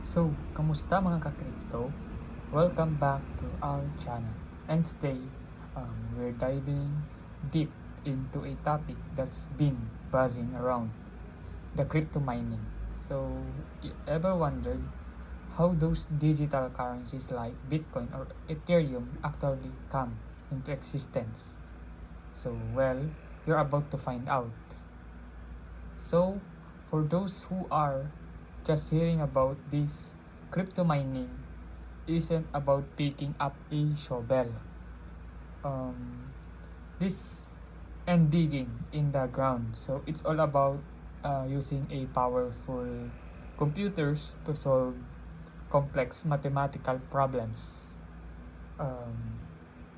So, kamusta mga ka-crypto? Welcome back to our channel. And today, we're diving deep into a topic that's been buzzing around, the crypto mining. So, you ever wondered how those digital currencies like Bitcoin or Ethereum actually come into existence? So, well, you're about to find out. So, for those who are just hearing about this, crypto mining isn't about picking up a shovel. Um, this and digging in the ground. So it's all about using a powerful computers to solve complex mathematical problems. Um,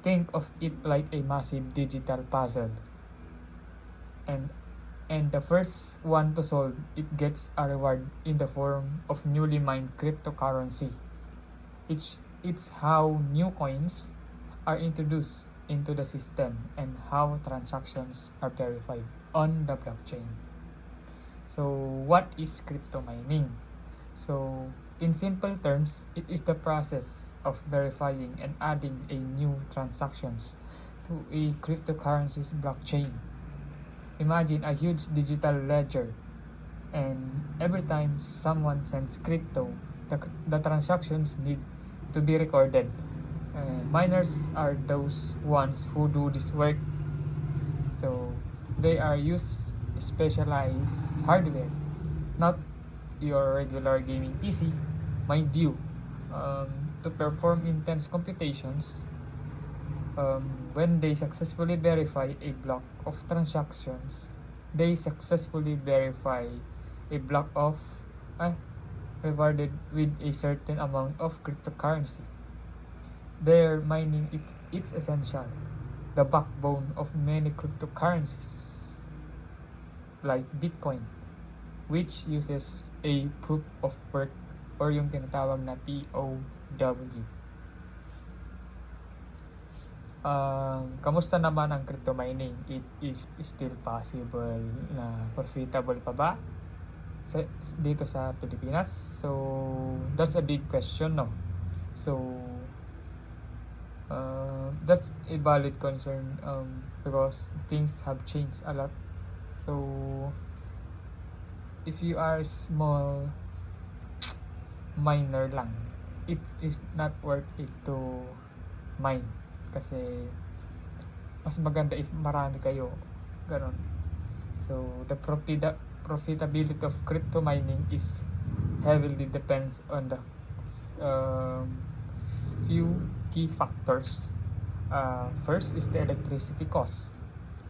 think of it like a massive digital puzzle, and the first one to solve it gets a reward in the form of newly mined cryptocurrency. It's how new coins are introduced into the system and how transactions are verified on the blockchain. So, what is crypto mining? So, in simple terms, it is the process of verifying and adding a new transactions to a cryptocurrency's blockchain. Imagine a huge digital ledger, and every time someone sends crypto, the transactions need to be recorded. Miners are those ones who do this work, so they are use specialized hardware, not your regular gaming PC, mind you, to perform intense computations. When they successfully verify a block of transactions, they successfully verify a block of uh, rewarded with a certain amount of cryptocurrency. Their mining it's essential, the backbone of many cryptocurrencies like Bitcoin, which uses a proof of work or yung tinatawag na POW. Kamusta naman ang crypto mining? It is still possible na profitable pa ba dito sa Pilipinas? So, that's a big question, no? So, that's a valid concern because things have changed a lot. So, if you are small miner lang, it is not worth it to mine kasi mas maganda if marami kayo, ganon. So the profitability of crypto mining is heavily depends on the few key factors. First is the electricity cost.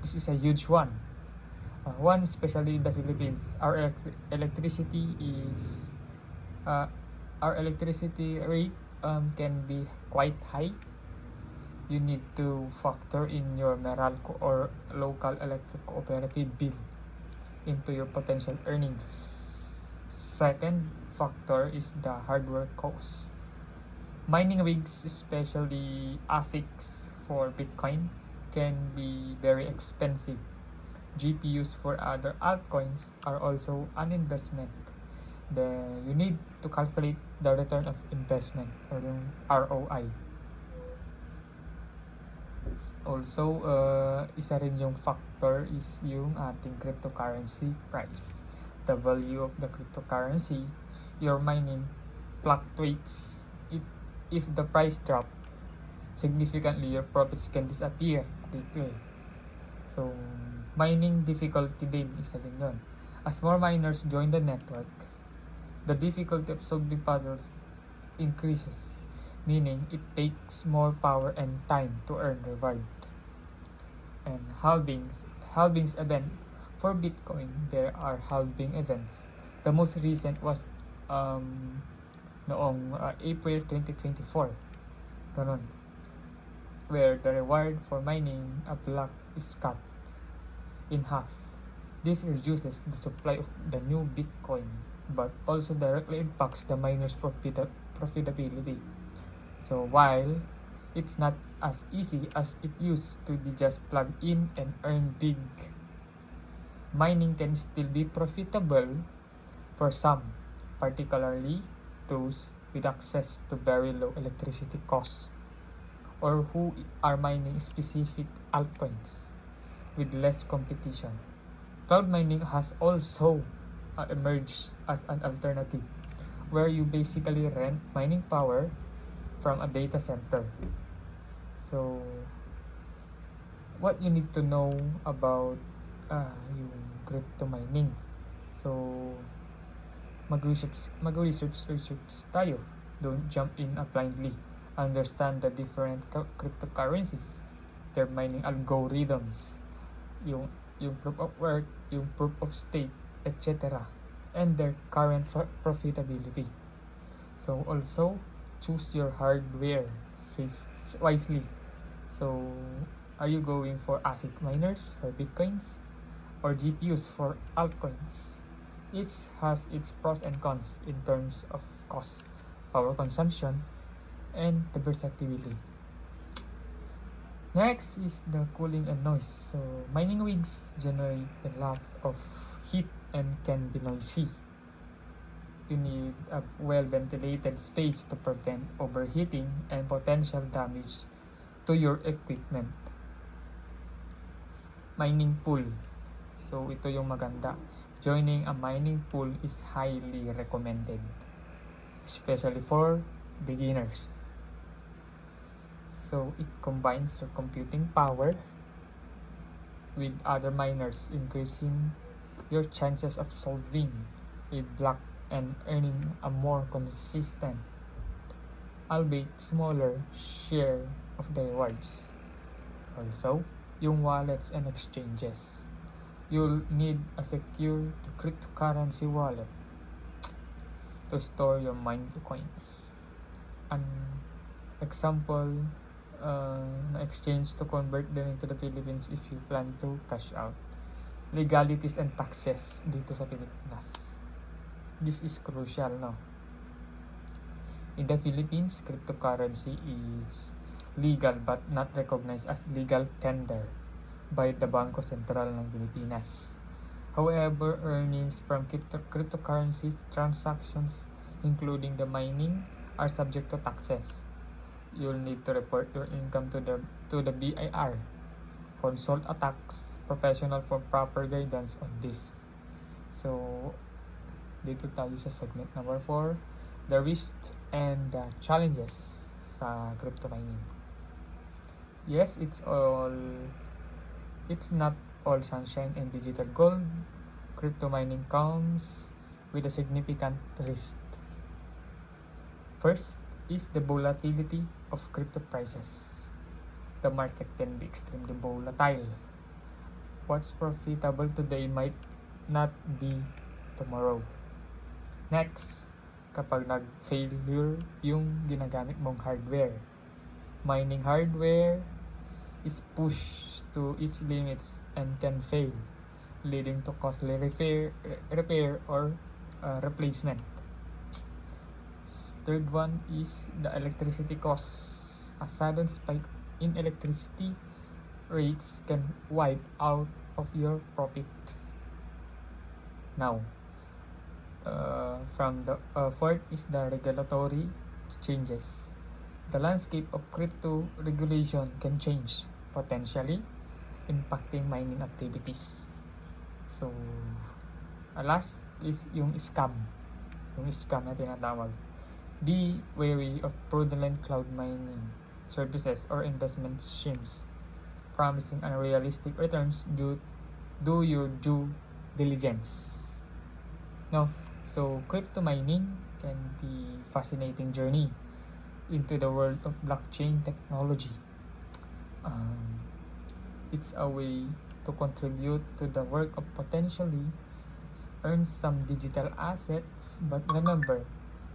This is a huge one. One, especially in the Philippines, electricity is our electricity rate can be quite high. You need to factor in your Meralco or local electric cooperative bill into your potential earnings. Second factor is the hardware cost. Mining rigs, especially ASICs for Bitcoin, can be very expensive. GPUs for other altcoins are also an investment. Then you need to calculate the return of investment or yung ROI. Also, isa rin yung factor is yung ating cryptocurrency price. The value of the cryptocurrency you're mining fluctuates. If the price drop significantly, your profits can disappear quickly. So, mining difficulty din, isa din yun. As more miners join the network, the difficulty of solving puzzles increases, meaning it takes more power and time to earn reward. And halvings event for Bitcoin, there are halving events. The most recent was noong April 2024, ganun, where the reward for mining a block is cut in half. This reduces the supply of the new Bitcoin, but also directly impacts the miners' profitability. So while it's not as easy as it used to be just plug in and earn big, mining can still be profitable for some, particularly those with access to very low electricity costs, or who are mining specific altcoins with less competition. Cloud mining has also emerged as an alternative where you basically rent mining power from a data center. So, what you need to know about yung crypto mining. So, mag-research tayo. Don't jump in blindly. Understand the different cryptocurrencies, their mining algorithms, yung proof of work, yung proof of stake, etc. and their current profitability. So also choose your hardware wisely. So are you going for ASIC miners for Bitcoins or GPUs for altcoins? Each has its pros and cons in terms of cost, power consumption, and the versatility. Next is the cooling and noise. So mining rigs generate a lot of heat and can be noisy. You need a well-ventilated space to prevent overheating and potential damage to your equipment. Mining pool. So ito yung maganda. Joining a mining pool is highly recommended, especially for beginners. So it combines your computing power with other miners, increasing your chances of solving a block and earning a more consistent, albeit smaller, share of the rewards. Also, yung wallets and exchanges. You'll need a secure cryptocurrency wallet to store your mined coins. An example na exchange to convert them into the Philippines if you plan to cash out. Legalities and taxes dito sa Pilipinas. This is crucial, no? In the Philippines, cryptocurrency is legal but not recognized as legal tender by the Bangko Sentral ng Pilipinas. However, earnings from cryptocurrencies transactions, including the mining, are subject to taxes. You'll need to report your income to the BIR. Consult a tax professional for proper guidance on this. So, dito tayo sa segment number 4, the risks and the challenges sa crypto mining. Yes, it's not all sunshine and digital gold. Crypto mining comes with a significant risk. First is the volatility of crypto prices. The market can be extremely volatile. What's profitable today might not be tomorrow. Next, kapag nag-failure yung ginagamit mong hardware. Mining hardware is pushed to its limits and can fail, leading to costly repair or replacement. Third one is the electricity costs. A sudden spike in electricity rates can wipe out of your profit. Now, from the fourth is the regulatory changes. The landscape of crypto regulation can change, potentially impacting mining activities. So, last is yung scam. Yung scam na tinatawag. Be wary of fraudulent cloud mining services or investment schemes promising unrealistic returns. Do your due diligence. No, so crypto mining can be fascinating journey into the world of blockchain technology. It's a way to contribute to the work of potentially earn some digital assets, but remember,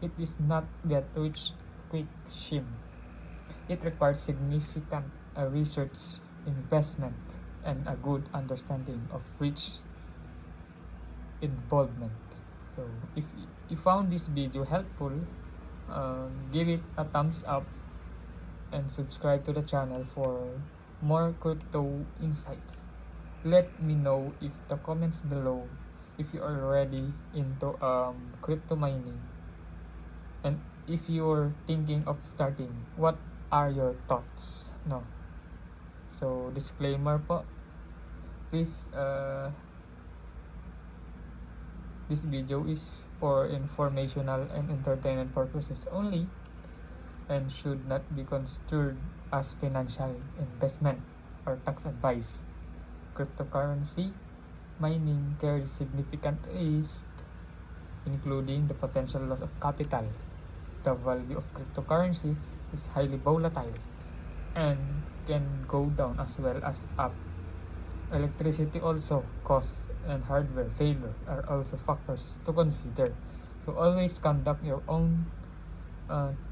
it is not get rich quick scheme. It requires significant research, investment, and a good understanding of risk involvement. So if you found this video helpful, give it a thumbs up and subscribe to the channel for more crypto insights. Let me know if the comments below if you are already into crypto mining And if you're thinking of starting, what are your thoughts? No. So disclaimer po, please this video is for informational and entertainment purposes only and should not be construed as financial investment or tax advice. Cryptocurrency mining carries significant risk, including the potential loss of capital. The value of cryptocurrencies is highly volatile and can go down as well as up. Electricity also, costs, and hardware failure are also factors to consider. So always conduct your own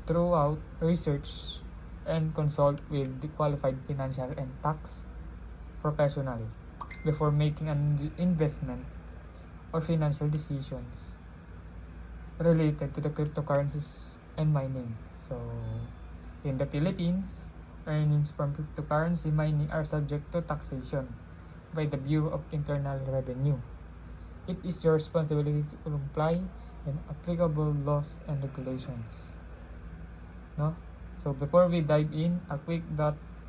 throughout research and consult with the qualified financial and tax professional before making an investment or financial decisions related to the cryptocurrencies and mining. So in the Philippines, earnings from cryptocurrency mining are subject to taxation by the Bureau of Internal Revenue. It is your responsibility to comply with applicable laws and regulations. No? So before we dive in, a quick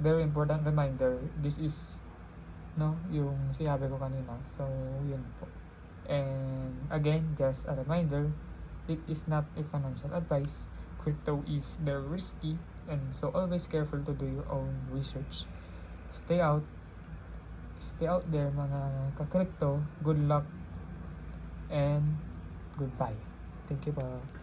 very important reminder. This is yung sinabi ko kanina. So yun po. And again, just a reminder, it is not a financial advice. Crypto is very risky, and so always careful to do your own research. Stay out there mga ka-crypto. Good luck and goodbye. Thank you po.